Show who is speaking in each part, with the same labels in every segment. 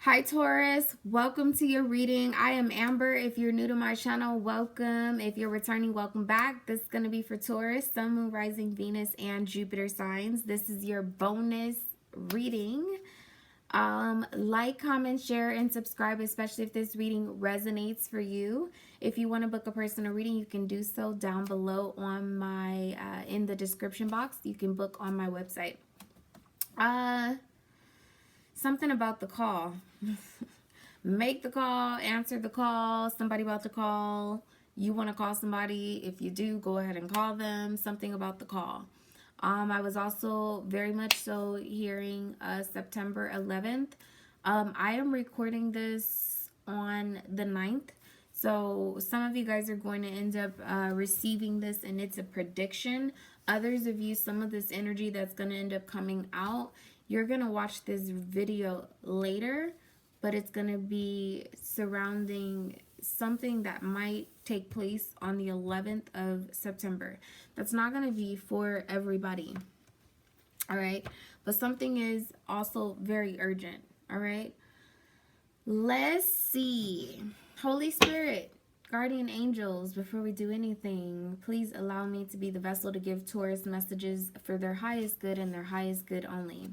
Speaker 1: Hi Taurus, welcome to your reading. I am Amber. If you're new to my channel, welcome. If you're returning, welcome back. This is going to be for Taurus, Sun, Moon, Rising, Venus, and Jupiter signs. This is your bonus reading. Like, comment, share, and subscribe, especially if this reading resonates for you. If you want to book a personal reading, you can do so down below on my in the description box. You can book on my website. Something about the call. Make the call, answer the call, somebody about to call. You want to call somebody. If you do, go ahead and call them. Something about the call. I was also very much so hearing September 11th. I am recording this on the 9th. So some of you guys are going to end up receiving this, and it's a prediction. Others of you, some of this energy that's going to end up coming out, you're going to watch this video later, but it's going to be surrounding something that might take place on the 11th of September. That's not going to be for everybody, all right? But something is also very urgent, all right? Let's see. Holy Spirit, guardian angels, before we do anything, please allow me to be the vessel to give Taurus messages for their highest good and their highest good only.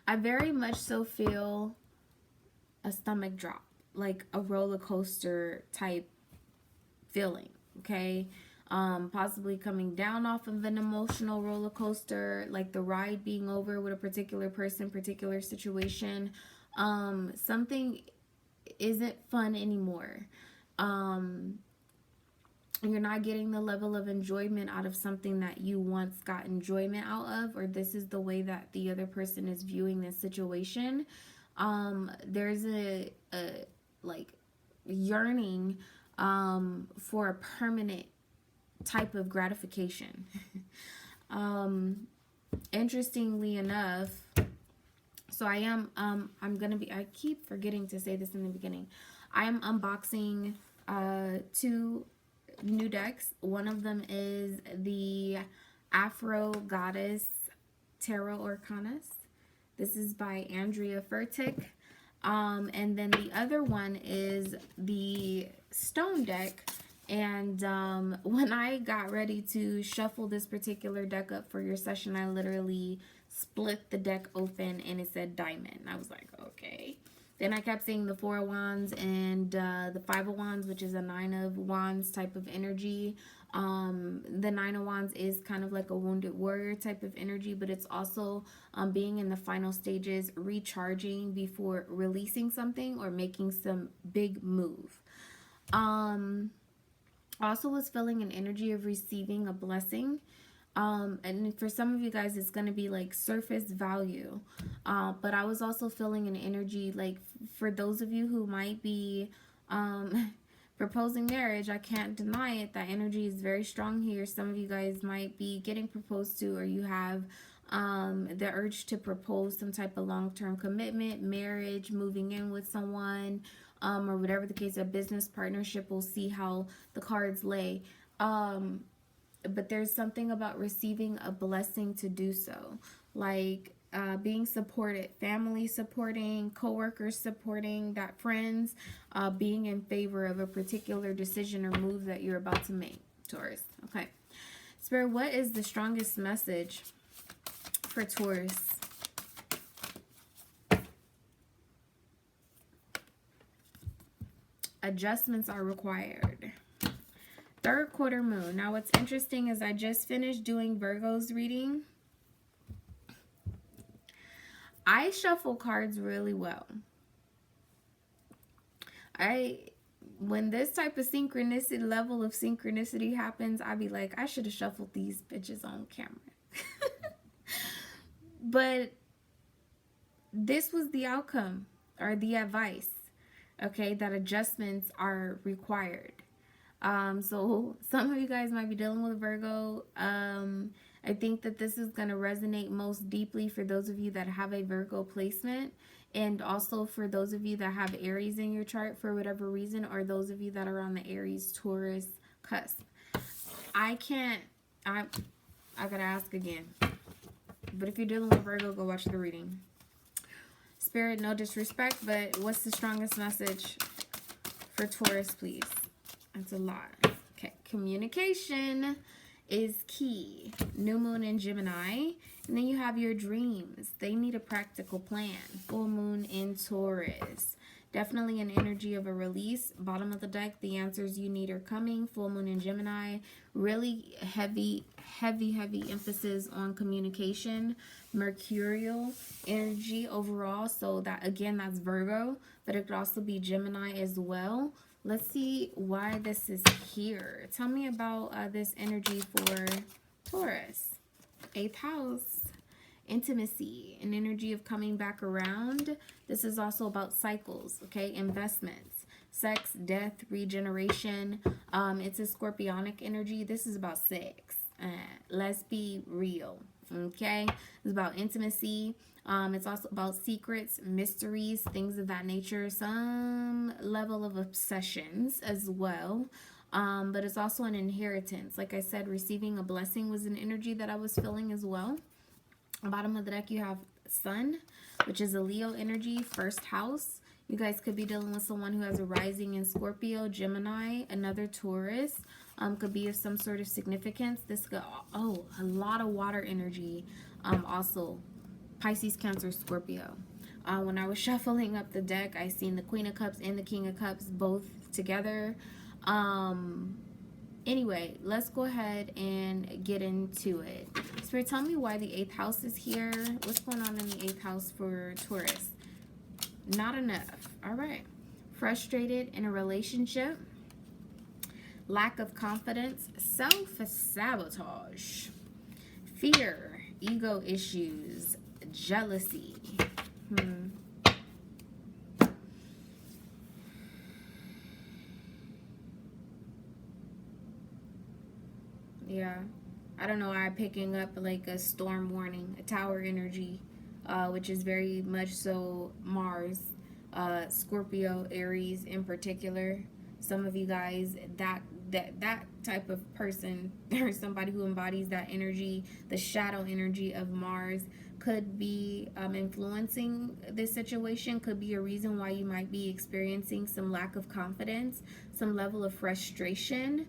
Speaker 1: I very much so feel a stomach drop, like a roller coaster type feeling, okay? Possibly coming down off of an emotional roller coaster, like the ride being over with a particular person, particular situation. Something isn't fun anymore. You're not getting the level of enjoyment out of something that you once got enjoyment out of, or this is the way that the other person is viewing this situation. There's a like yearning for a permanent type of gratification. Interestingly enough, so I am I keep forgetting to say this in the beginning. I am unboxing two new decks. One of them is the Afro Goddess Tarot Arcanas. This is by Andrea Furtick. And then the other one is the Stone deck. And when I got ready to shuffle this particular deck up for your session, I literally split the deck open and it said Diamond. I was like, okay. Then I kept seeing the Four of Wands and the Five of Wands, which is a Nine of Wands type of energy. The Nine of Wands is kind of like a wounded warrior type of energy, but it's also being in the final stages, recharging before releasing something or making some big move. Also was feeling an energy of receiving a blessing. And for some of you guys, it's going to be like surface value. But I was also feeling an energy, like for those of you who might be proposing marriage, I can't deny it. That energy is very strong here. Some of you guys might be getting proposed to, or you have the urge to propose some type of long-term commitment, marriage, moving in with someone, or whatever the case, a business partnership. We'll see how the cards lay. But there's something about receiving a blessing to do so, like being supported, family supporting, coworkers supporting, that friends being in favor of a particular decision or move that you're about to make, Taurus. Okay, Spirit, what is the strongest message for Taurus? Adjustments are required. Third quarter moon. Now what's interesting is I just finished doing Virgo's reading. I shuffle cards really well. When this type of synchronicity, level of synchronicity happens, I be like, I should have shuffled these bitches on camera. But this was the outcome, or the advice, okay, that adjustments are required. So some of you guys might be dealing with Virgo. I think that this is going to resonate most deeply for those of you that have a Virgo placement, and also for those of you that have Aries in your chart for whatever reason, or those of you that are on the Aries Taurus cusp. I gotta ask again. But if you're dealing with Virgo, go watch the reading. Spirit, no disrespect, but what's the strongest message for Taurus, please? That's a lot. Okay, communication is key. New moon in Gemini. And then you have your dreams. They need a practical plan. Full moon in Taurus. Definitely an energy of a release. Bottom of the deck, the answers you need are coming. Full moon in Gemini. Really heavy emphasis on communication. Mercurial energy overall. So that, again, that's Virgo. But it could also be Gemini as well. Let's see why this is here. Tell me about this energy for Taurus. 8th house. Intimacy, an energy of coming back around. This is also about cycles, okay? Investments, sex, death, regeneration. It's a scorpionic energy. This is about sex. Let's be real, okay? It's about intimacy. It's also about secrets, mysteries, things of that nature. Some level of obsessions as well. But it's also an inheritance. Like I said, receiving a blessing was an energy that I was feeling as well. Bottom of the deck, you have Sun, which is a Leo energy, 1st house. You guys could be dealing with someone who has a rising in Scorpio, Gemini, another Taurus. Could be of some sort of significance. This could, oh, a lot of water energy. Also, Pisces, Cancer, Scorpio. When I was shuffling up the deck, I seen the Queen of Cups and the King of Cups both together. Anyway, let's go ahead and get into it. Spirit, tell me why the 8th house is here. What's going on in the 8th house for Taurus? Not enough. All right. Frustrated in a relationship. Lack of confidence. Self-sabotage. Fear. Ego issues. Jealousy. Yeah, I don't know why I'm picking up like a storm warning, a tower energy, which is very much so Mars, Scorpio, Aries in particular. Some of you guys, that type of person, or somebody who embodies that energy, the shadow energy of Mars, could be influencing this situation, could be a reason why you might be experiencing some lack of confidence, some level of frustration.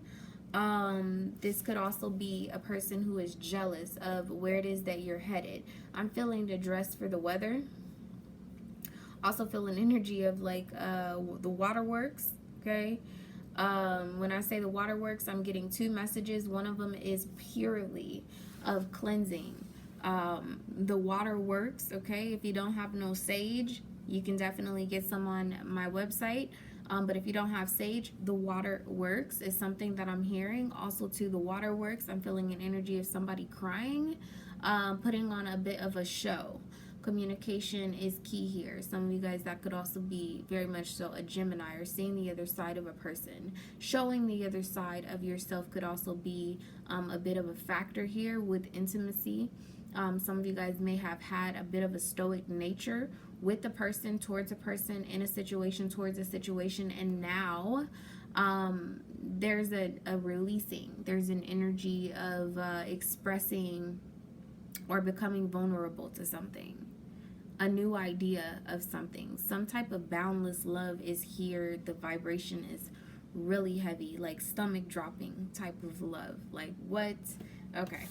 Speaker 1: This could also be a person who is jealous of where it is that you're headed. I'm feeling the dress for the weather. Also feel an energy of like the waterworks, okay? When I say the waterworks, I'm getting 2 messages. One of them is purely of cleansing. The waterworks, okay? If you don't have no sage, you can definitely get some on my website. But if you don't have sage, the water works is something that I'm hearing. Also to the water works, I'm feeling an energy of somebody crying, putting on a bit of a show. Communication is key here. Some of you guys, that could also be very much so a Gemini, or seeing the other side of a person. Showing the other side of yourself could also be a bit of a factor here with intimacy. Some of you guys may have had a bit of a stoic nature with the person, towards a person, in a situation, towards a situation, and now there's a releasing. There's an energy of expressing or becoming vulnerable to something, a new idea of something. Some type of boundless love is here. The vibration is really heavy, like stomach dropping type of love. Like what? Okay.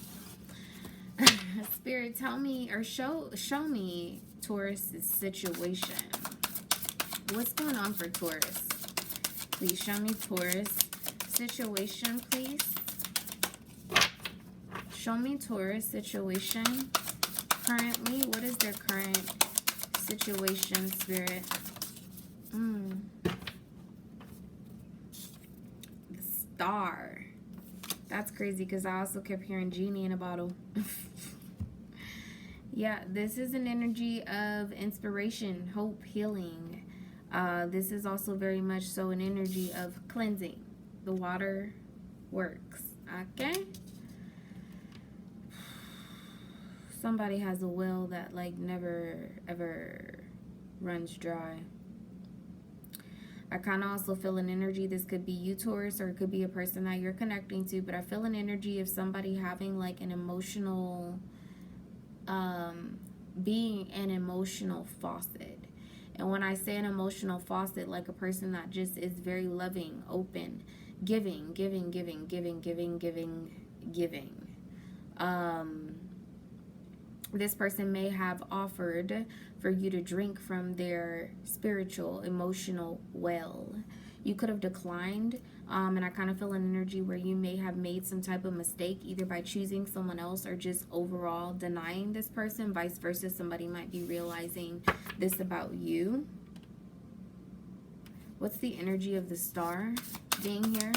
Speaker 1: Spirit, tell me, or show me Taurus' situation. What's going on for Taurus? Please show me Taurus situation, please. Show me Taurus situation. Currently, what is their current situation, Spirit? The Star. That's crazy because I also kept hearing genie in a bottle. Yeah, this is an energy of inspiration, hope, healing. This is also very much so an energy of cleansing. The water works, okay? Somebody has a well that like never ever runs dry. I kind of also feel an energy, this could be you, Taurus, or it could be a person that you're connecting to, but I feel an energy of somebody having like an emotional, being an emotional faucet. And when I say an emotional faucet, like a person that just is very loving, open, giving, giving, giving, giving, giving, giving, giving. This person may have offered for you to drink from their spiritual, emotional well. You could have declined, and I kind of feel an energy where you may have made some type of mistake, either by choosing someone else or just overall denying this person. Vice versa, somebody might be realizing this about you. What's the energy of the star being here?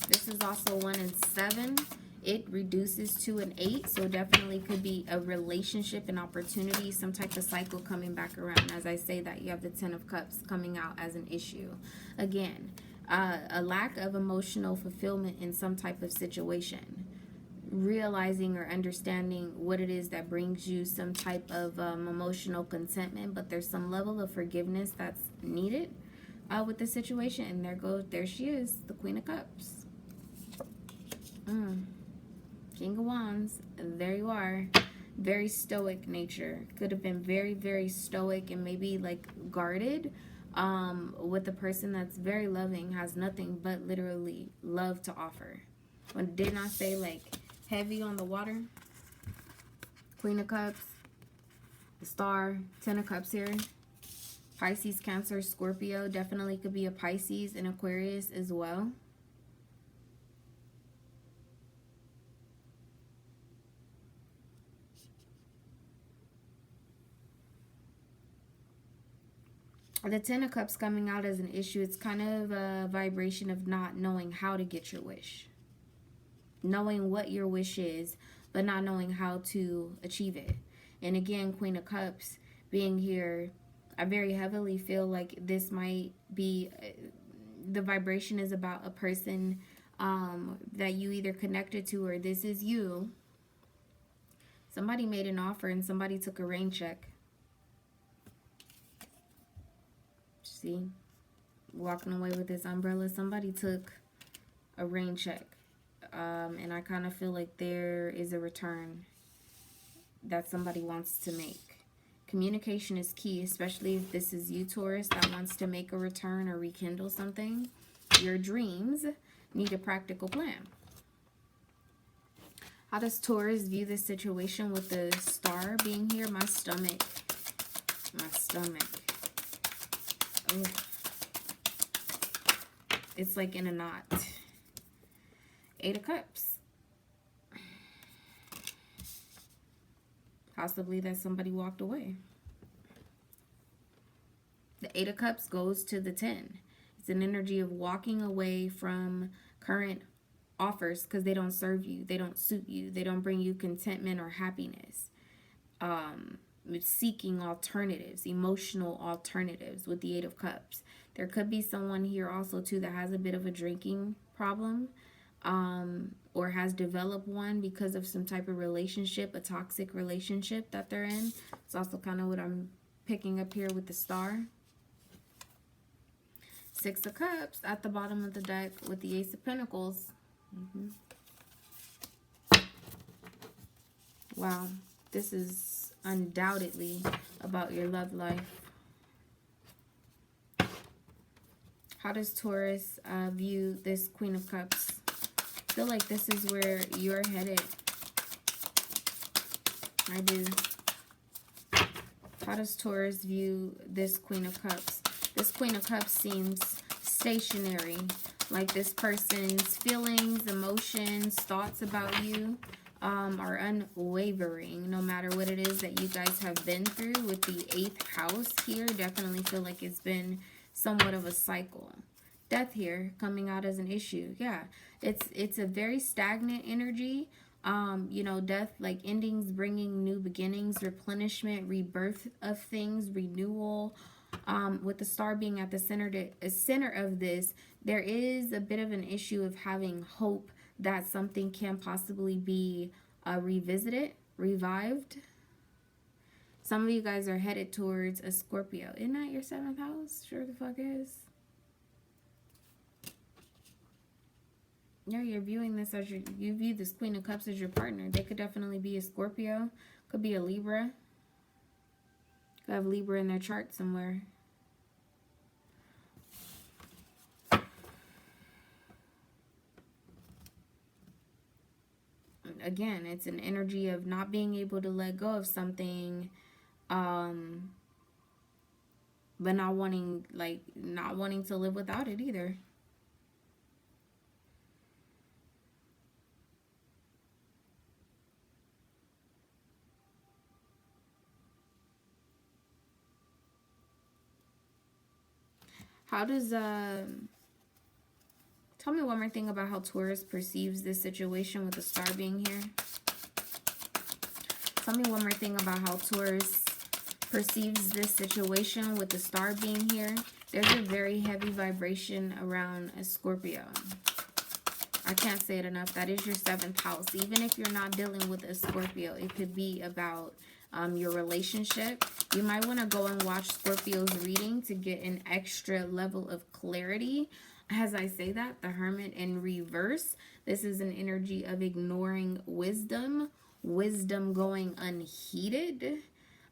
Speaker 1: This is also 1 and 7. It reduces to an 8, so definitely could be a relationship, an opportunity, some type of cycle coming back around. As I say that, you have the 10 of Cups coming out as an issue. Again, a lack of emotional fulfillment in some type of situation. Realizing or understanding what it is that brings you some type of emotional contentment, but there's some level of forgiveness that's needed with the situation. And there she is, the Queen of Cups. King of Wands, there you are. Very stoic nature. Could have been very, very stoic and maybe like guarded with a person that's very loving, has nothing but literally love to offer. When didn't I say like heavy on the water? Queen of Cups, the Star, 10 of Cups here. Pisces, Cancer, Scorpio. Definitely could be a Pisces and Aquarius as well. The 10 of Cups coming out as an issue. It's kind of a vibration of not knowing how to get your wish. Knowing what your wish is, but not knowing how to achieve it. And again, Queen of Cups being here, I very heavily feel like this might be, the vibration is about a person that you either connected to, or this is you. Somebody made an offer and somebody took a rain check. See, walking away with this umbrella, somebody took a rain check, and I kind of feel like there is a return that somebody wants to make. Communication is key, especially if this is you, Taurus, that wants to make a return or rekindle something. Your dreams need a practical plan. How does Taurus view this situation with the Star being here? My stomach. Ugh. It's like in a knot. 8 of Cups. Possibly that somebody walked away. The 8 of Cups goes to the 10. It's an energy of walking away from current offers because they don't serve you. They don't suit you. They don't bring you contentment or happiness. Seeking alternatives, emotional alternatives with the 8 of Cups. There could be someone here also too that has a bit of a drinking problem, or has developed one because of some type of relationship, a toxic relationship that they're in. It's also kind of what I'm picking up here with the Star. 6 of Cups at the bottom of the deck with the Ace of Pentacles. Wow, this is undoubtedly about your love life. How does Taurus view this Queen of Cups? I feel like this is where you're headed. I do. How does Taurus view this Queen of Cups? This Queen of Cups seems stationary. Like this person's feelings, emotions, thoughts about you are unwavering, no matter what it is that you guys have been through. With the 8th house here, definitely feel like it's been somewhat of a cycle. Death here coming out as an issue. Yeah, it's a very stagnant energy. You know, death, like endings bringing new beginnings, replenishment, rebirth of things, renewal. With the Star being at the center of this, there is a bit of an issue of having hope that something can possibly be revisited, revived. Some of you guys are headed towards a Scorpio. Isn't that your 7th house? Sure the fuck is. Yeah, you're viewing this as you view this Queen of Cups as your partner. They could definitely be a Scorpio. Could be a Libra. Could have Libra in their chart somewhere. Again, it's an energy of not being able to let go of something, but not wanting to live without it either. How does tell me one more thing about how Taurus perceives this situation with the star being here. Tell me one more thing about how Taurus perceives this situation with the star being here. There's a very heavy vibration around a Scorpio. I can't say it enough. That is your 7th house. Even if you're not dealing with a Scorpio, it could be about your relationship. You might want to go and watch Scorpio's reading to get an extra level of clarity. As I say that, the Hermit in reverse. This is an energy of ignoring wisdom. Wisdom going unheeded.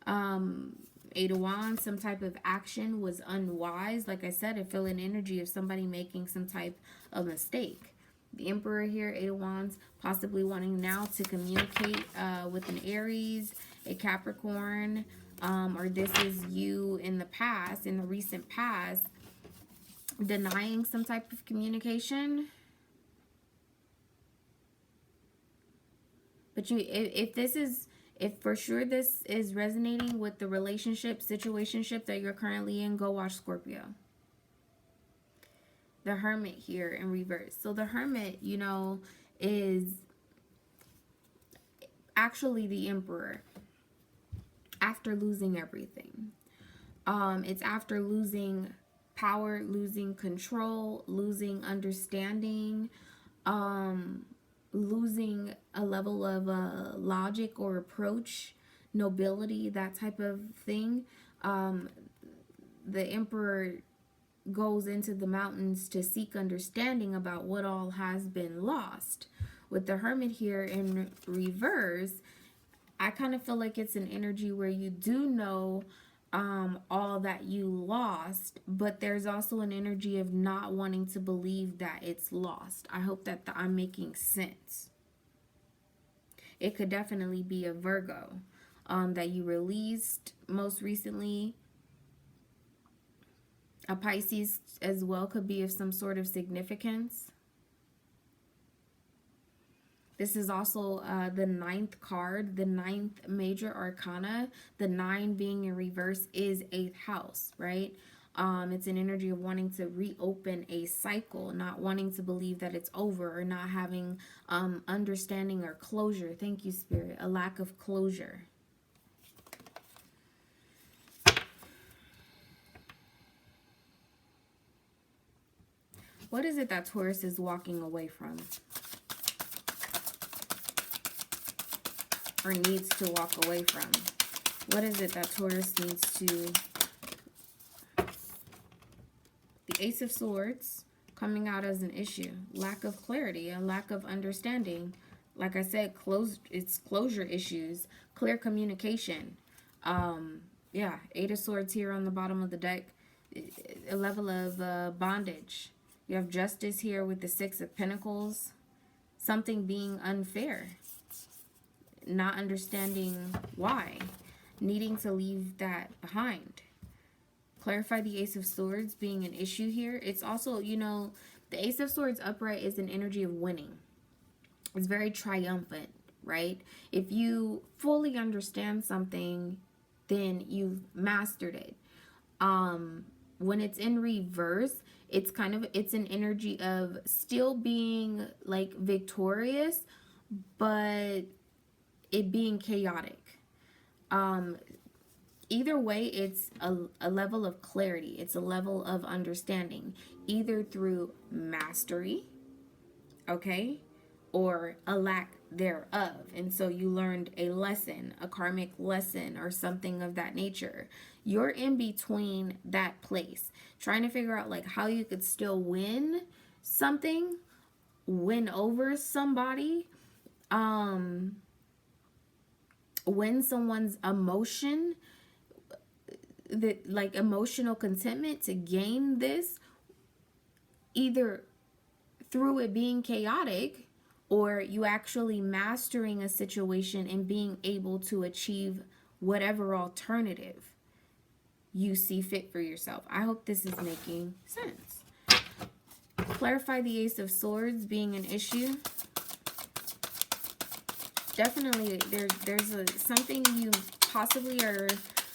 Speaker 1: 8 of Wands, some type of action was unwise. Like I said, I feel an energy of somebody making some type of mistake. The Emperor here, 8 of Wands, possibly wanting now to communicate with an Aries, a Capricorn, or this is you in the past, in the recent past, denying some type of communication. But if for sure this is resonating with the relationship, situationship that you're currently in, go watch Scorpio. The Hermit here in reverse. So the Hermit, you know, is actually the Emperor after losing everything. It's after losing power, losing control, losing understanding, losing a level of logic or approach, nobility, that type of thing. The Emperor goes into the mountains to seek understanding about what all has been lost. With the Hermit here in reverse, I kind of feel like it's an energy where you do know all that you lost, but there's also an energy of not wanting to believe that it's lost. I hope that I'm making sense. It could definitely be a Virgo that you released most recently. A Pisces as well could be of some sort of significance. This is also the 9th card, the 9th major arcana. The 9 being in reverse is 8th house, right? It's an energy of wanting to reopen a cycle, not wanting to believe that it's over, or not having understanding or closure. Thank you, Spirit. A lack of closure. What is it that Taurus is walking away from? Or needs to walk away from? What is it that Taurus needs to... The Ace of Swords coming out as an issue. Lack of clarity, a lack of understanding. Like I said, it's closure issues. Clear communication. Yeah, 8 of Swords here on the bottom of the deck. A level of bondage. You have Justice here with the 6 of Pentacles. Something being unfair. Not understanding why. Needing to leave that behind. Clarify the Ace of Swords being an issue here. It's also, you know, the Ace of Swords upright is an energy of winning. It's very triumphant, right? If you fully understand something, then you've mastered it. When it's in reverse, it's an energy of still being like victorious, but it being chaotic. Either way, it's a level of clarity. It's a level of understanding, either through mastery, okay, or a lack thereof. And so you learned a lesson, a karmic lesson, or something of that nature. You're in between that place, trying to figure out like how you could still win something, win over somebody, win someone's emotion, the like emotional contentment to gain this, either through it being chaotic, or you actually mastering a situation and being able to achieve whatever alternative you see fit for yourself. I hope this is making sense. Clarify the Ace of Swords being an issue. Definitely there's something you possibly are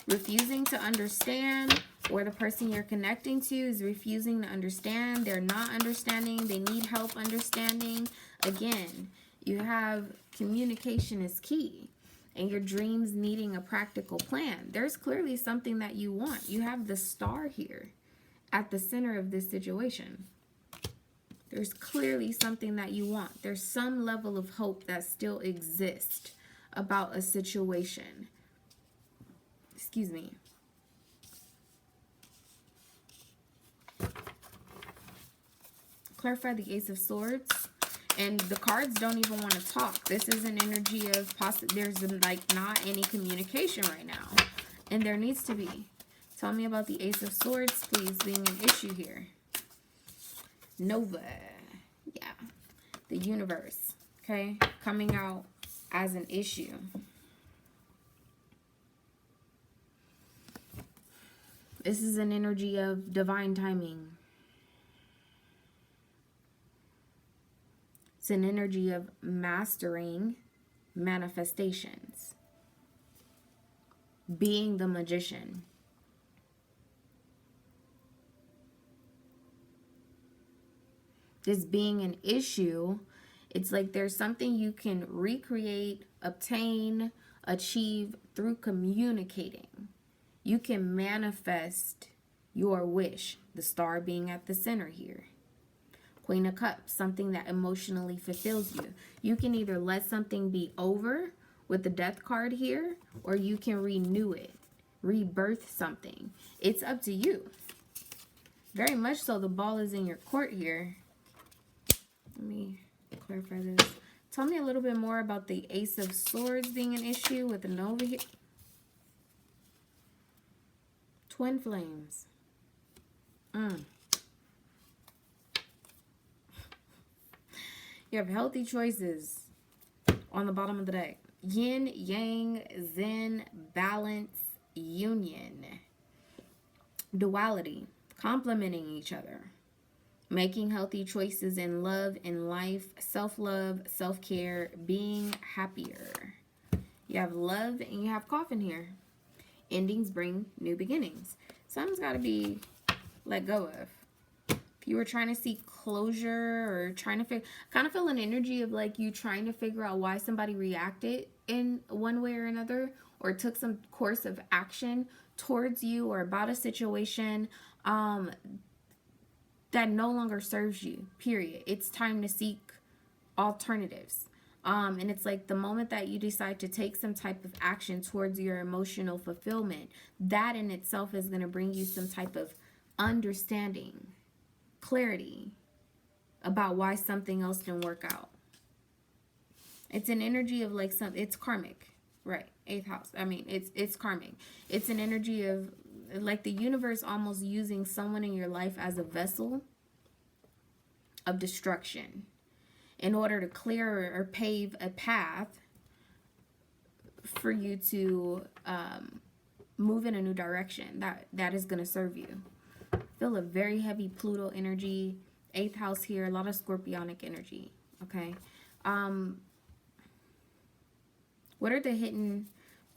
Speaker 1: refusing to understand, or the person you're connecting to is refusing to understand. They're not understanding. They need help understanding. Again, you have communication is key, and your dreams needing a practical plan. There's clearly something that you want. You have the Star here at the center of this situation. There's clearly something that you want. There's some level of hope that still exists about a situation. Excuse me. Clarify the Ace of Swords. And the cards don't even want to talk. This is an energy of there's like not any communication right now. And there needs to be. Tell me about the Ace of Swords, please, being an issue here. Nova. Yeah. The universe. Okay. Coming out as an issue. This is an energy of divine timing. It's an energy of mastering manifestations. Being the magician. This being an issue, it's like there's something you can recreate, obtain, achieve through communicating. You can manifest your wish, the Star being at the center here. Queen of Cups, something that emotionally fulfills you. You can either let something be over with the Death card here, or you can renew it, rebirth something. It's up to you. Very much so, the ball is in your court here. Let me clarify this. Tell me a little bit more about the Ace of Swords being an issue with the Nova here. Twin flames. You have healthy choices on the bottom of the deck. Yin, yang, zen, balance, union. Duality. Complementing each other. Making healthy choices in love, in life, self-love, self-care, being happier. You have love and you have coffin here. Endings bring new beginnings. Something's got to be let go of. If you were trying to seek closure or trying to kind of feel an energy of like you trying to figure out why somebody reacted in one way or another, or took some course of action towards you or about a situation that no longer serves you, period. It's time to seek alternatives. And it's like the moment that you decide to take some type of action towards your emotional fulfillment, that in itself is going to bring you some type of understanding, clarity about why something else didn't work out. It's an energy of like it's karmic, right? 8th house. I mean, it's karmic. It's an energy of like the universe almost using someone in your life as a vessel of destruction in order to clear or pave a path for you to move in a new direction that is going to serve you. Feel a very heavy Pluto energy, 8th house here, a lot of Scorpionic energy, okay? What are the hidden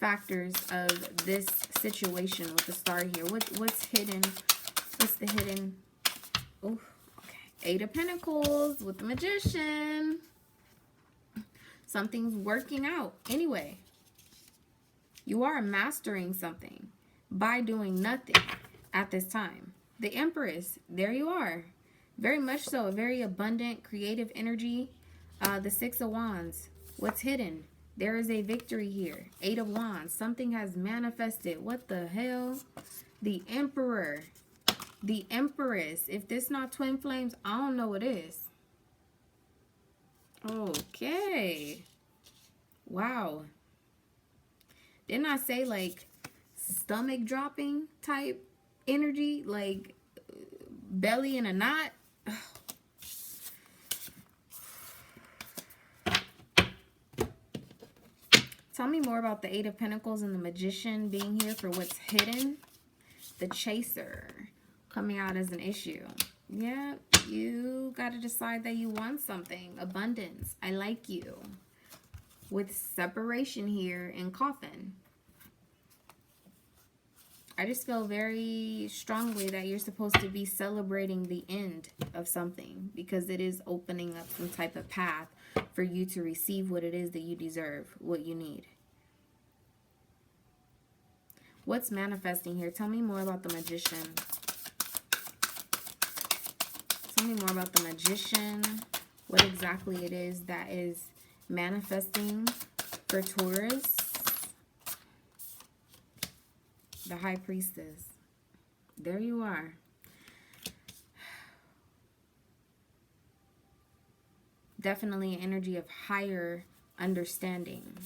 Speaker 1: factors of this situation with the Star here? What's hidden? What's the hidden? Oh, okay. 8 of Pentacles with the Magician. Something's working out. Anyway, you are mastering something by doing nothing at this time. The Empress, there you are. Very much so, a very abundant, creative energy. The 6 of Wands, what's hidden? There is a victory here. 8 of Wands, something has manifested. What the hell? The Emperor, the Empress. If this not twin flames, I don't know what is. Okay. Wow. Didn't I say like stomach dropping type energy, like belly in a knot. Tell me more about the Eight of Pentacles and the Magician being here for what's hidden. The Chaser coming out as an issue. Yeah, you got to decide that you want something. Abundance. I like you. With separation here and Coffin. I just feel very strongly that you're supposed to be celebrating the end of something, because it is opening up some type of path for you to receive what it is that you deserve, what you need. What's manifesting here? Tell me more about the Magician. Tell me more about the Magician. What exactly it is that is manifesting for Taurus. The High Priestess. There you are. Definitely an energy of higher understanding.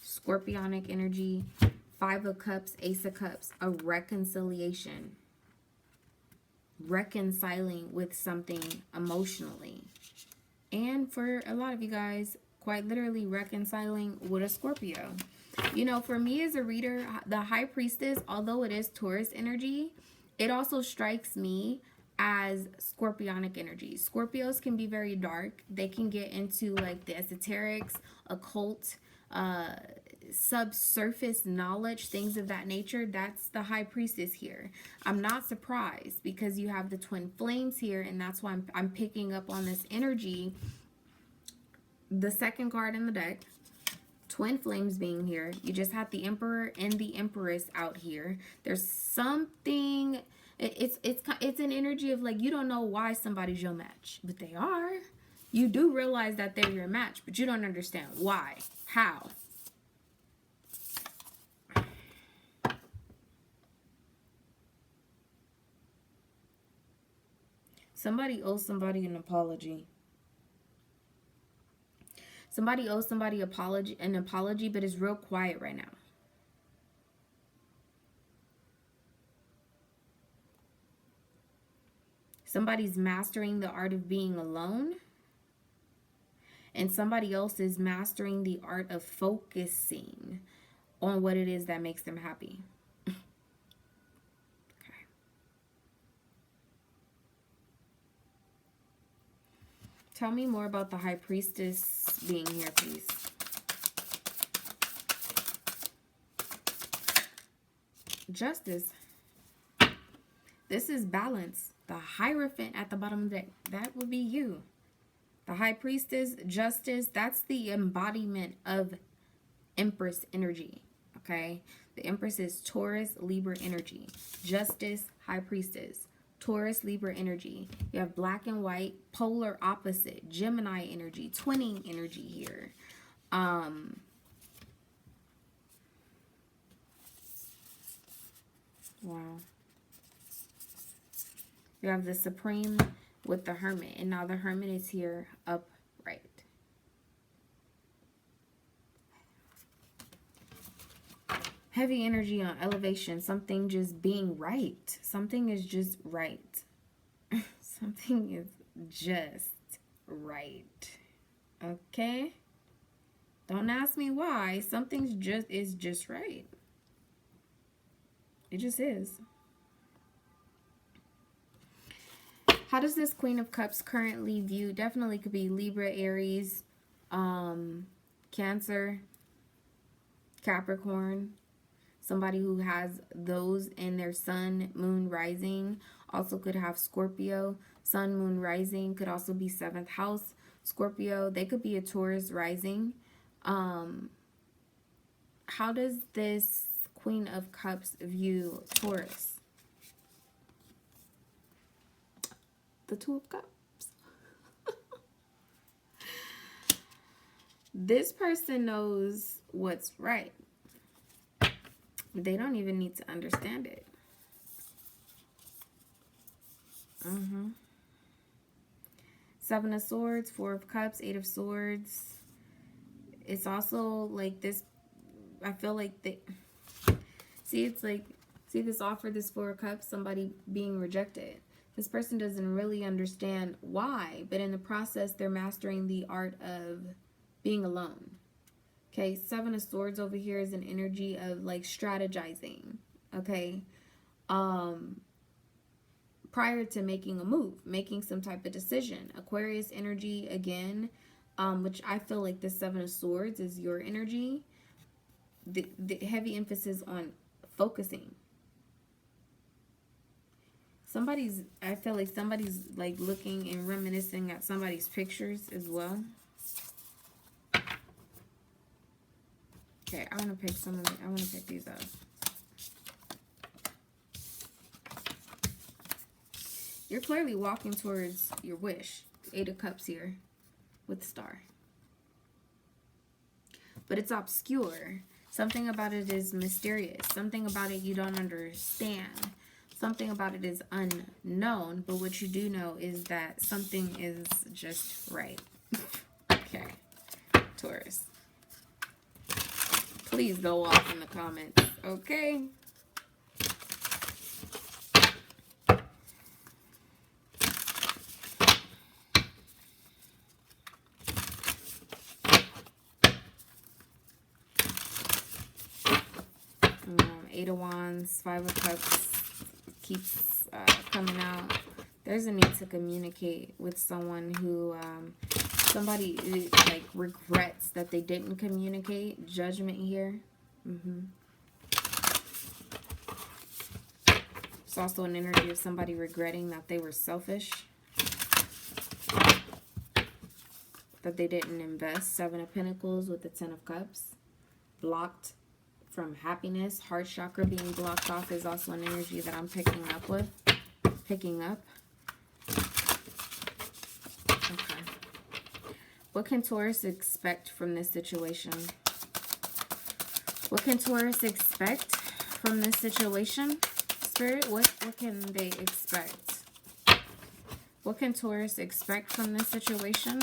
Speaker 1: Scorpionic energy. Five of Cups, Ace of Cups. A reconciliation. Reconciling with something emotionally. And for a lot of you guys, quite literally reconciling with a Scorpio. You know, for me as a reader, the High Priestess, although it is Taurus energy, it also strikes me as Scorpionic energy. Scorpios can be very dark. They can get into like the esoterics, occult, subsurface knowledge, things of that nature. That's the High Priestess here. I'm not surprised because you have the twin flames here, and that's why I'm picking up on this energy. The second card in the deck, twin flames being here. You just had the Emperor and the Empress out here. There's something, it's an energy of like, you don't know why somebody's your match, but they are. You do realize that they're your match, but you don't understand why, how. Somebody owes somebody an apology. Somebody owes somebody an apology, but is real quiet right now. Somebody's mastering the art of being alone. And somebody else is mastering the art of focusing on what it is that makes them happy. Okay. Tell me more about the High Priestess being here, please. Justice. This is balance. The Hierophant at the bottom of the deck. That would be you. The High Priestess, Justice, that's the embodiment of Empress energy. Okay? The Empress is Taurus, Libra energy. Justice, High Priestess. Taurus, Libra energy. You have black and white, polar opposite, Gemini energy, twinning energy here. Wow. You have the Supreme with the Hermit. And now the Hermit is here upright. Heavy energy on elevation. Something just being right. Something is just right. Something is just right. Okay? Don't ask me why. Something's just right. It just is. How does this Queen of Cups currently view? Definitely could be Libra, Aries, Cancer, Capricorn. Somebody who has those in their sun, moon, rising. Also could have Scorpio, sun, moon, rising. Could also be 7th house Scorpio. They could be a Taurus rising. How does this Queen of Cups view Taurus? The Two of Cups. This person knows what's right. They don't even need to understand it. Seven of Swords, Four of Cups, Eight of Swords. It's also like this, I feel like See, it's like, see this offer, this Four of Cups, somebody being rejected. This person doesn't really understand why, but in the process, they're mastering the art of being alone. Okay, Seven of Swords over here is an energy of like strategizing. Okay, prior to making a move, making some type of decision. Aquarius energy again, which I feel like the Seven of Swords is your energy. The heavy emphasis on focusing. I feel like somebody's like looking and reminiscing at somebody's pictures as well. Okay, I want to pick I want to pick these up. You're clearly walking towards your wish. Eight of Cups here with the Star. But it's obscure. Something about it is mysterious. Something about it you don't understand. Something about it is unknown, but what you do know is that something is just right. Okay, Taurus. Please go off in the comments, okay? Eight of Wands, Five of Cups keeps coming out. There's a need to communicate with someone who somebody like regrets that they didn't communicate. Judgment here. It's also an energy of somebody regretting that they were selfish, that they didn't invest. Seven of Pentacles with the Ten of Cups. Blocked from happiness. Heart chakra being blocked off is also an energy that I'm picking up. Okay. What can Taurus expect from this situation? What can Taurus expect from this situation? Spirit, what can they expect? What can Taurus expect from this situation?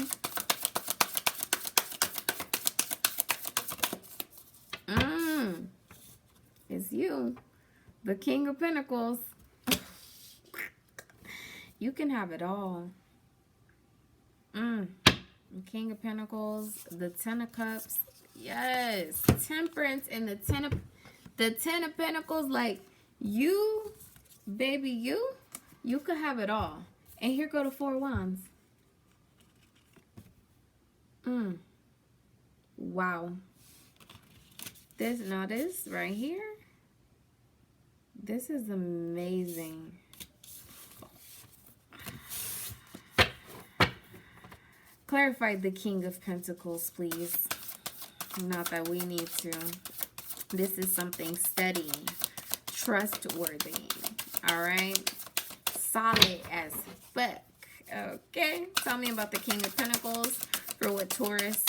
Speaker 1: It's you, the King of Pentacles. You can have it all. The King of Pentacles, the Ten of Cups. Yes, Temperance and the Ten of Pentacles. Like you, baby, you could have it all. And here go the Four Wands. Wow. This right here. This is amazing. Clarify the King of Pentacles, please. Not that we need to. This is something steady, trustworthy. All right? Solid as fuck. Okay? Tell me about the King of Pentacles for what Taurus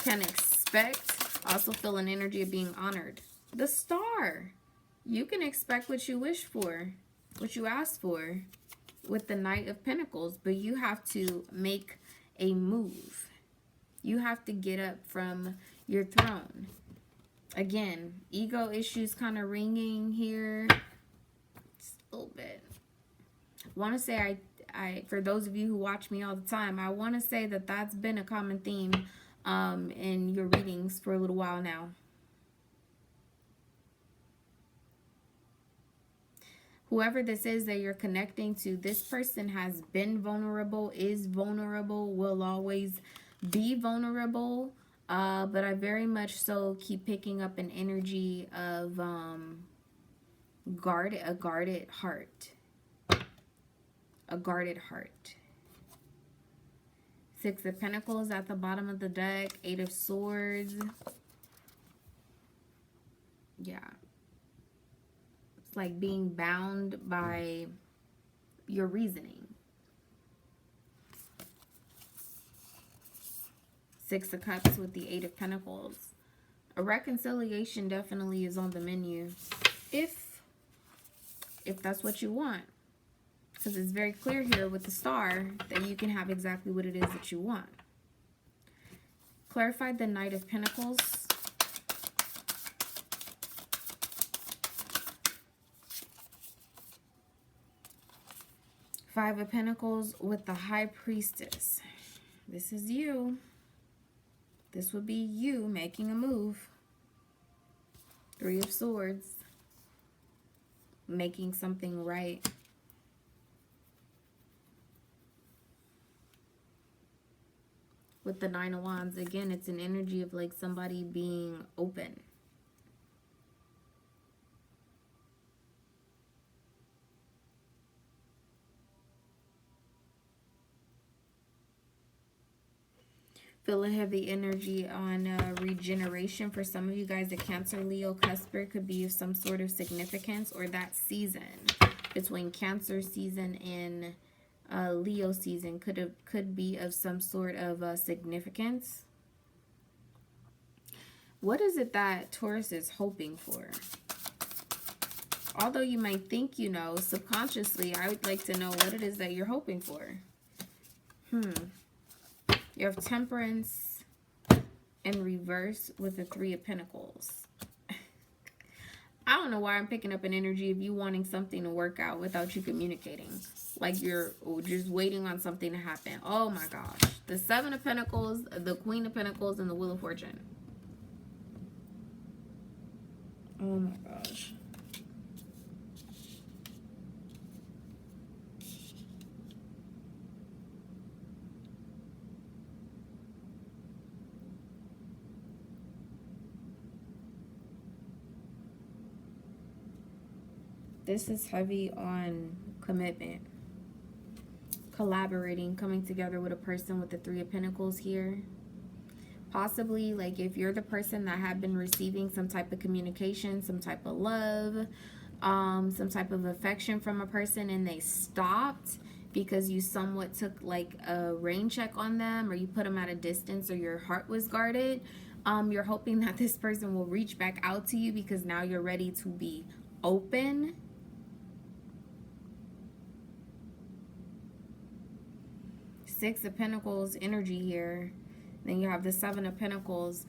Speaker 1: can expect. Also feel an energy of being honored. The Star. You can expect what you wish for, what you ask for with the Knight of Pentacles, but you have to make a move. You have to get up from your throne. Again, ego issues kind of ringing here. Just a little bit. I want to say, I for those of you who watch me all the time, I want to say that that's been a common theme in your readings for a little while now. Whoever this is that you're connecting to, this person has been vulnerable, is vulnerable, will always be vulnerable. But I very much so keep picking up an energy of a guarded heart. A guarded heart. Six of Pentacles at the bottom of the deck. Eight of Swords. Yeah. It's like being bound by your reasoning. Six of Cups with the Eight of Pentacles. A reconciliation definitely is on the menu. If that's what you want. Because it's very clear here with the Star that you can have exactly what it is that you want. Clarify the Knight of Pentacles. Five of Pentacles with the High Priestess. This is you. This would be you making a move. Three of Swords. Making something right. With the Nine of Wands, again, it's an energy of like somebody being open. Feel a heavy energy on regeneration. For some of you guys, the Cancer, Leo, Cusper could be of some sort of significance, or that season between Cancer season and Leo season could be of some sort of significance. What is it that Taurus is hoping for? Although you might think you know, subconsciously, I would like to know what it is that you're hoping for. You have Temperance in reverse with the Three of Pentacles. I don't know why I'm picking up an energy of you wanting something to work out without you communicating. Like you're just waiting on something to happen. Oh my gosh. The Seven of Pentacles, the Queen of Pentacles, and the Wheel of Fortune. Oh my gosh. This is heavy on commitment, collaborating, coming together with a person with the Three of Pentacles here. Possibly, like if you're the person that had been receiving some type of communication, some type of love, some type of affection from a person, and they stopped because you somewhat took like a rain check on them, or you put them at a distance, or your heart was guarded. You're hoping that this person will reach back out to you because now you're ready to be open. Six of Pentacles energy here. Then you have the Seven of Pentacles.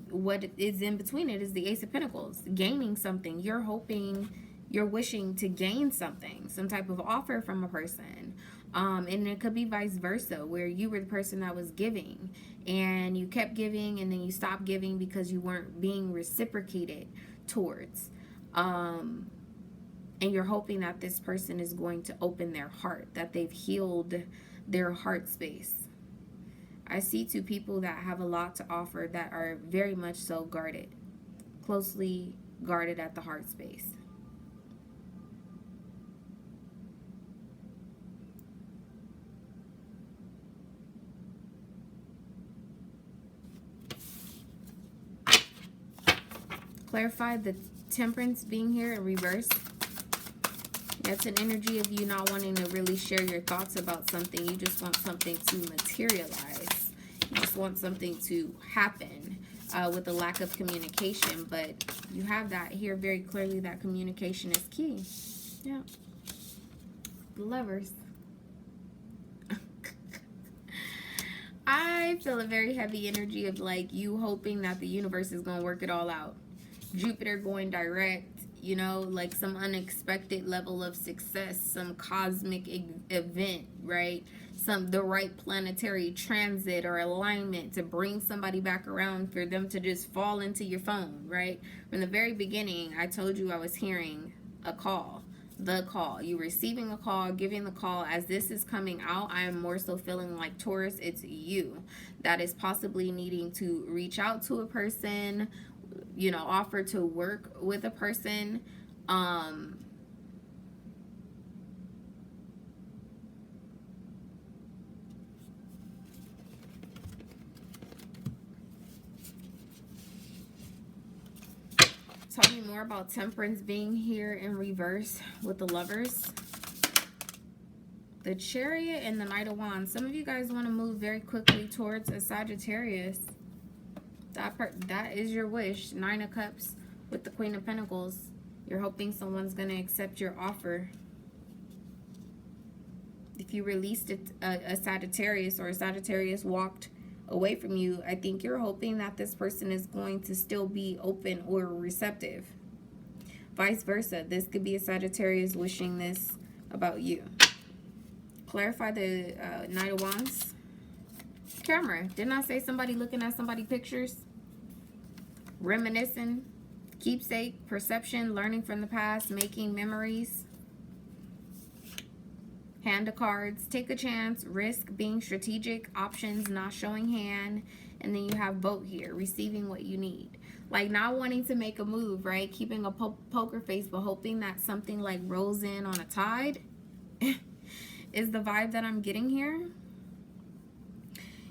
Speaker 1: What is in between it is the Ace of Pentacles. Gaining something. You're hoping, you're wishing to gain something. Some type of offer from a person. And it could be vice versa, where you were the person that was giving. And you kept giving, and then you stopped giving because you weren't being reciprocated towards. And you're hoping that this person is going to open their heart. That they've healed their heart space. I see two people that have a lot to offer that are very much so guarded, closely guarded at the heart space. Clarify the Temperance being here in reverse. That's an energy of you not wanting to really share your thoughts about something. You just want something to materialize. You just want something to happen with the lack of communication. But you have that here very clearly, that communication is key. Yeah. The Lovers. I feel a very heavy energy of like you hoping that the universe is going to work it all out. Jupiter going direct. You know, like some unexpected level of success, some cosmic event, right? The right planetary transit or alignment to bring somebody back around, for them to just fall into your phone, right? From the very beginning, I told you I was hearing a call, the call. You receiving a call, giving the call. As this is coming out, I am more so feeling like Taurus, it's you that is possibly needing to reach out to a person, you know, offer to work with a person. Tell me more about Temperance being here in reverse with the Lovers. The Chariot and the Knight of Wands. Some of you guys want to move very quickly towards a Sagittarius. That is your wish. Nine of Cups with the Queen of Pentacles. You're hoping someone's going to accept your offer. If you released a Sagittarius, or a Sagittarius walked away from you, I think you're hoping that this person is going to still be open or receptive. Vice versa. This could be a Sagittarius wishing this about you. Clarify the Knight of Wands. Camera. Didn't I say somebody looking at somebody pictures? Reminiscing. Keepsake. Perception. Learning from the past. Making memories. Hand of cards. Take a chance. Risk. Being strategic. Options. Not showing hand. And then you have boat here. Receiving what you need. Like not wanting to make a move, right? Keeping a poker face, but hoping that something like rolls in on a tide is the vibe that I'm getting here.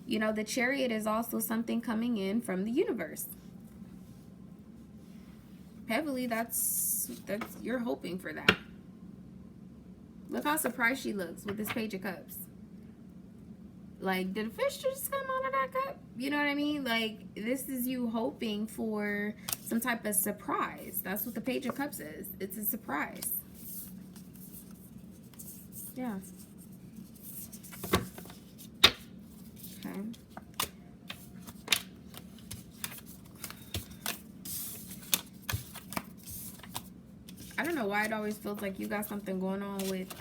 Speaker 1: You know, the Chariot is also something coming in from the universe. Heavily, that's you're hoping for that. Look how surprised she looks with this Page of Cups. Like, did a fish just come out of that cup? You know what I mean? Like, this is you hoping for some type of surprise. That's what the Page of Cups is. It's a surprise. Yeah. Okay. I don't know why it always feels like you got something going on with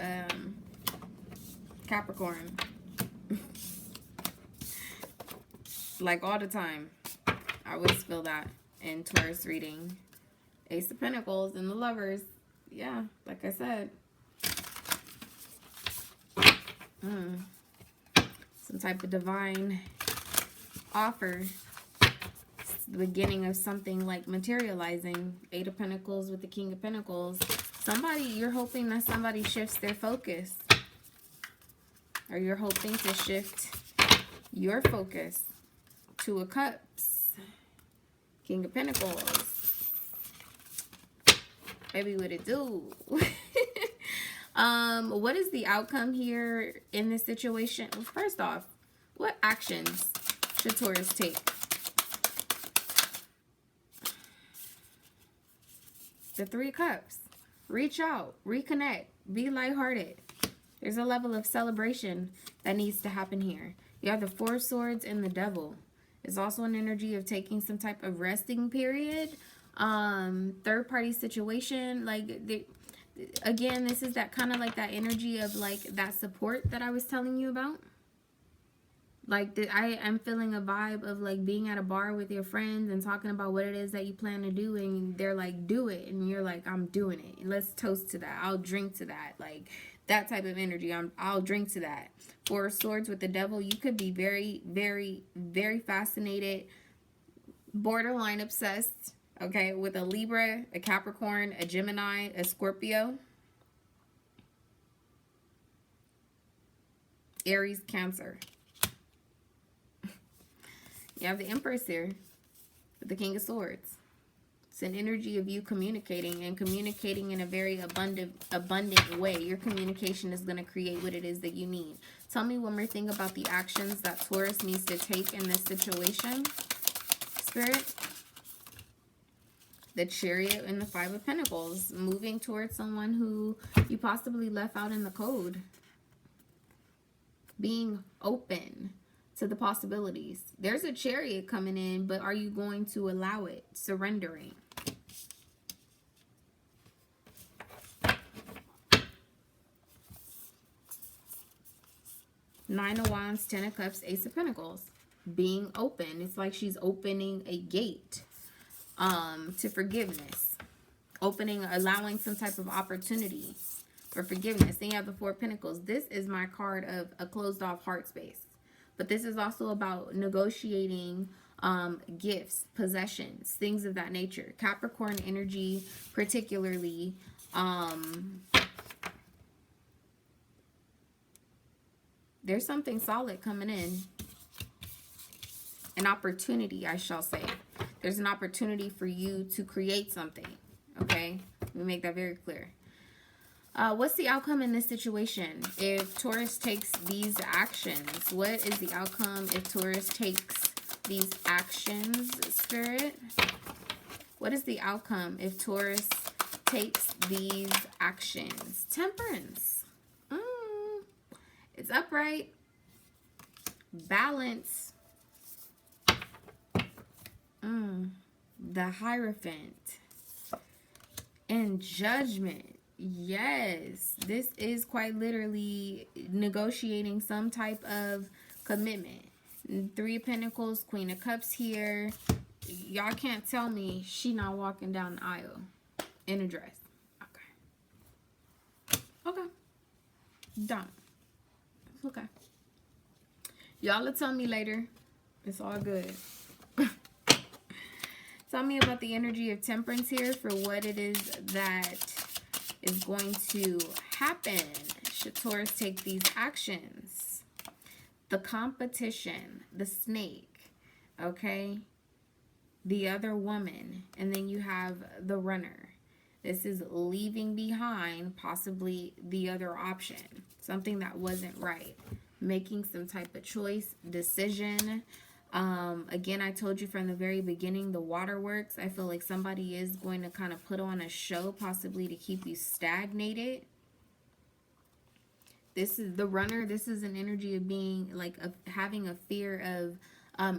Speaker 1: Capricorn. Like all the time. I always feel that in Taurus reading. Ace of Pentacles and the Lovers. Yeah, like I said. Some type of divine offer. It's the beginning of something like materializing. Eight of Pentacles with the King of Pentacles. Somebody, you're hoping that somebody shifts their focus. Or you're hoping to shift your focus to a Cups. King of Pentacles. Baby, what it do? What is the outcome here in this situation? Well, first off, what actions should Taurus take? The Three of Cups. Reach out, reconnect, be lighthearted. There's a level of celebration that needs to happen here. You have the Four of Swords and the Devil. It's also an energy of taking some type of resting period. Third party situation. Like, again, this is that kind of like that energy of like that support that I was telling you about. Like, I am feeling a vibe of like being at a bar with your friends and talking about what it is that you plan to do, and they're like, do it, and you're like, I'm doing it. Let's toast to that. I'll drink to that. Like that type of energy. I'll drink to that. Four of Swords with the Devil. You could be very, very, very fascinated, borderline obsessed, okay, with a Libra, a Capricorn, a Gemini, a Scorpio, Aries, Cancer. You have the Empress here with the King of Swords. It's an energy of you communicating, and communicating in a very abundant way. Your communication is going to create what it is that you need. Tell me one more thing about the actions that Taurus needs to take in this situation, Spirit. The Chariot and the Five of Pentacles. Moving towards someone who you possibly left out in the code. Being open to the possibilities. There's a Chariot coming in, but are you going to allow it? Surrendering. Nine of Wands, Ten of Cups, Ace of Pentacles. Being open. It's like she's opening a gate to forgiveness. Allowing some type of opportunity for forgiveness. Then you have the Four of Pentacles. This is my card of a closed off heart space. But this is also about negotiating gifts, possessions, things of that nature. Capricorn energy particularly. There's something solid coming in. An opportunity, I shall say. There's an opportunity for you to create something. Okay? Let me make that very clear. What's the outcome in this situation if Taurus takes these actions? What is the outcome if Taurus takes these actions, Spirit? What is the outcome if Taurus takes these actions? Temperance. It's upright. Balance. The Hierophant. And Judgment. Yes, this is quite literally negotiating some type of commitment. Three of Pentacles, Queen of Cups here. Y'all can't tell me she not walking down the aisle in a dress. Okay. Okay. Done. Okay. Y'all will tell me later. It's all good. Tell me about the energy of Temperance here for what it is that is going to happen should Taurus take these actions. The competition, the snake, okay? The other woman, and then you have the runner. This is leaving behind possibly the other option, something that wasn't right. Making some type of choice, decision. Again, I told you from the very beginning, the waterworks. I feel like somebody is going to kind of put on a show, possibly to keep you stagnated. This is the runner. This is an energy of being like having a fear of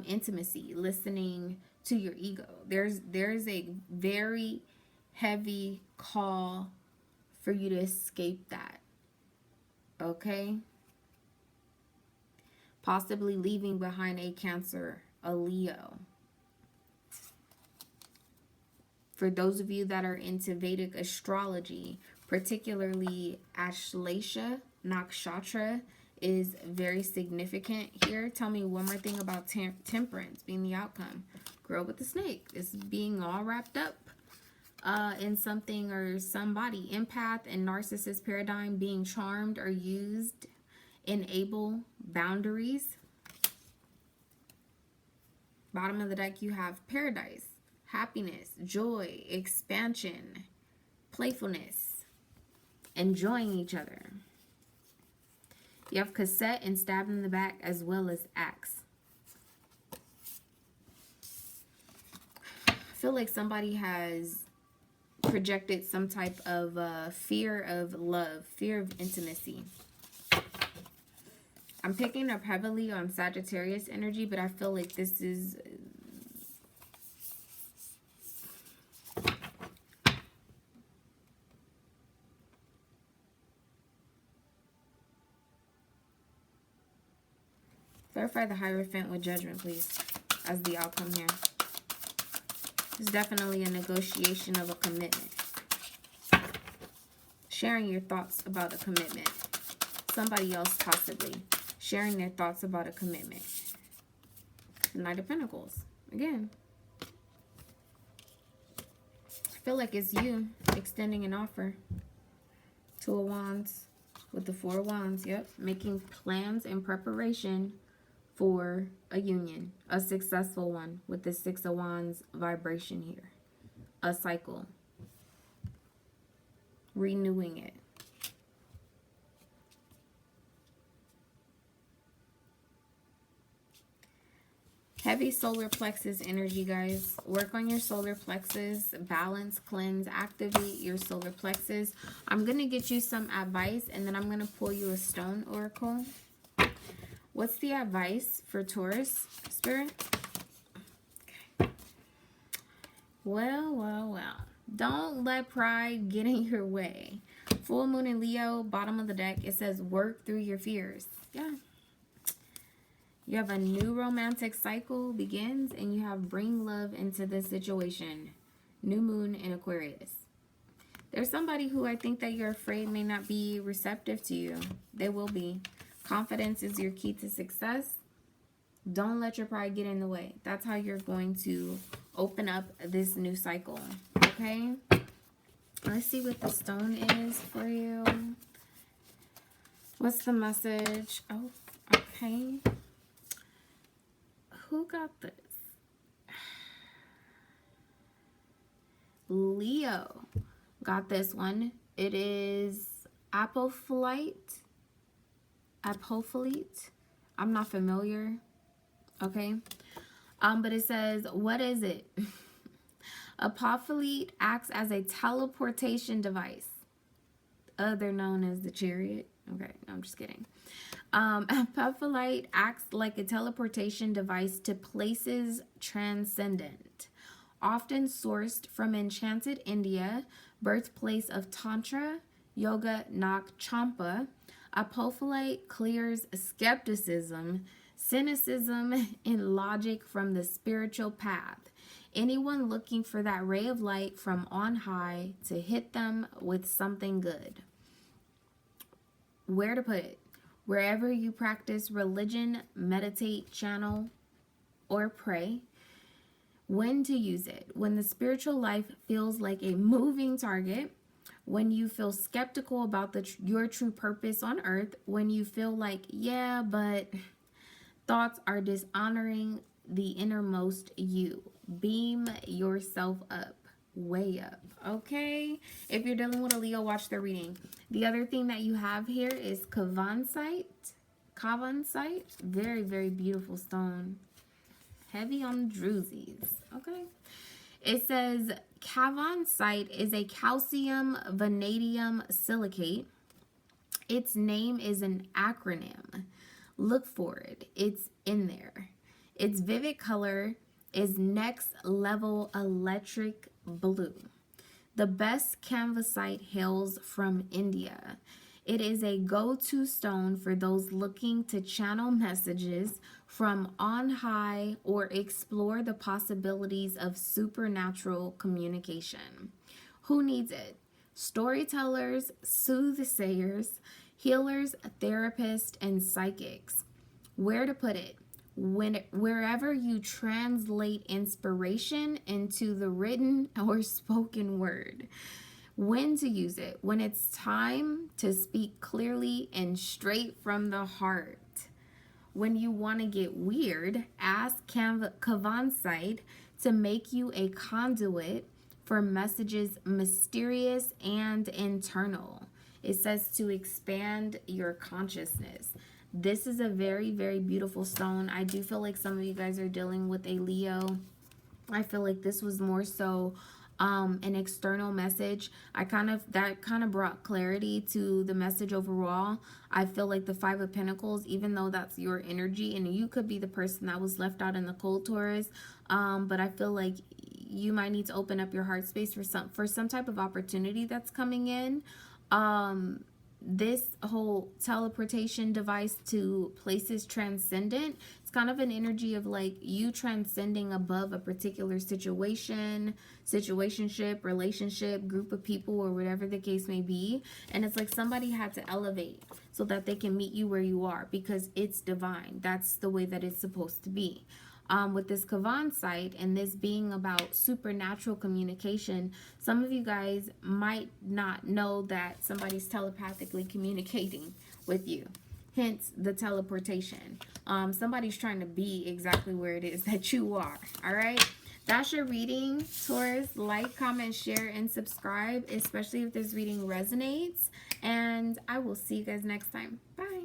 Speaker 1: intimacy, listening to your ego. There's a very heavy call for you to escape that. Okay? Possibly leaving behind a Cancer, a Leo. For those of you that are into Vedic astrology, particularly Ashlesha Nakshatra is very significant here. Tell me one more thing about Temperance being the outcome. Girl with the snake is being all wrapped up in something or somebody. Empath and narcissist paradigm, being charmed or used. Enable boundaries. Bottom of the deck, you have paradise, happiness, joy, expansion, playfulness, enjoying each other. You have cassette and stab in the back, as well as axe. I feel like somebody has projected some type of fear of love, fear of intimacy. I'm picking up heavily on Sagittarius energy, but I feel like this is... Clarify the Hierophant with Judgment, please, as the outcome here. It's definitely a negotiation of a commitment. Sharing your thoughts about a commitment. Somebody else possibly sharing their thoughts about a commitment. The Knight of Pentacles. Again. I feel like it's you extending an offer. Two of Wands with the Four of Wands. Yep. Making plans and preparation for a union. A successful one with the Six of Wands vibration here. A cycle. Renewing it. Heavy solar plexus energy, guys. Work on your solar plexus. Balance, cleanse, activate your solar plexus. I'm going to get you some advice, and then I'm going to pull you a stone oracle. What's the advice for Taurus, Spirit? Okay. Well. Don't let pride get in your way. Full moon in Leo, bottom of the deck. It says work through your fears. Yeah. You have a new romantic cycle begins, and you have bring love into this situation. New moon in Aquarius. There's somebody who I think that you're afraid may not be receptive to you. They will be. Confidence is your key to success. Don't let your pride get in the way. That's how you're going to open up this new cycle. Okay? Let's see what the stone is for you. What's the message? Oh, okay. Who got this? Leo got this one. It is apophyllite. I'm not familiar. Okay. But it says, what is it? Apophyllite acts as a teleportation device. Other known as the chariot. Okay, no, I'm just kidding. Apophyllite acts like a teleportation device to places transcendent. Often sourced from enchanted India, birthplace of Tantra, Yoga Nak Champa. Apophyllite clears skepticism, cynicism, and logic from the spiritual path. Anyone looking for that ray of light from on high to hit them with something good. Where to put it? Wherever you practice religion, meditate, channel, or pray. When to use it? When the spiritual life feels like a moving target. When you feel skeptical about your true purpose on earth. When you feel like, yeah, but thoughts are dishonoring the innermost you. Beam yourself up, way up, okay? If you're dealing with a Leo, watch their reading. The other thing that you have here is Kavansite. Very, very beautiful stone. Heavy on the drusies, okay? It says Kavansite is a calcium vanadium silicate. Its name is an acronym. Look for it. It's in there. Its vivid color is next level electric blue. The best canvasite hails from India. It is a go-to stone for those looking to channel messages from on high or explore the possibilities of supernatural communication. Who needs it? Storytellers, soothsayers, healers, therapists, and psychics. Where to put it? Wherever you translate inspiration into the written or spoken word. When to use it? When it's time to speak clearly and straight from the heart. When you want to get weird, ask Kavansite to make you a conduit for messages mysterious and internal. It says to expand your consciousness. This is a very, very beautiful stone. I do feel like some of you guys are dealing with a Leo. I feel like this was more so an external message. That kind of brought clarity to the message overall. I feel like the Five of Pentacles, even though that's your energy, and you could be the person that was left out in the cold, Taurus, but I feel like you might need to open up your heart space for some type of opportunity that's coming in. This whole teleportation device to places transcendent, it's kind of an energy of like you transcending above a particular situationship, relationship, group of people, or whatever the case may be. And it's like somebody had to elevate so that they can meet you where you are, because it's divine. That's the way that it's supposed to be. With this Kavansite and this being about supernatural communication, some of you guys might not know that somebody's telepathically communicating with you. Hence the teleportation. Somebody's trying to be exactly where it is that you are. All right. That's your reading, Taurus. Like, comment, share, and subscribe, especially if this reading resonates. And I will see you guys next time. Bye.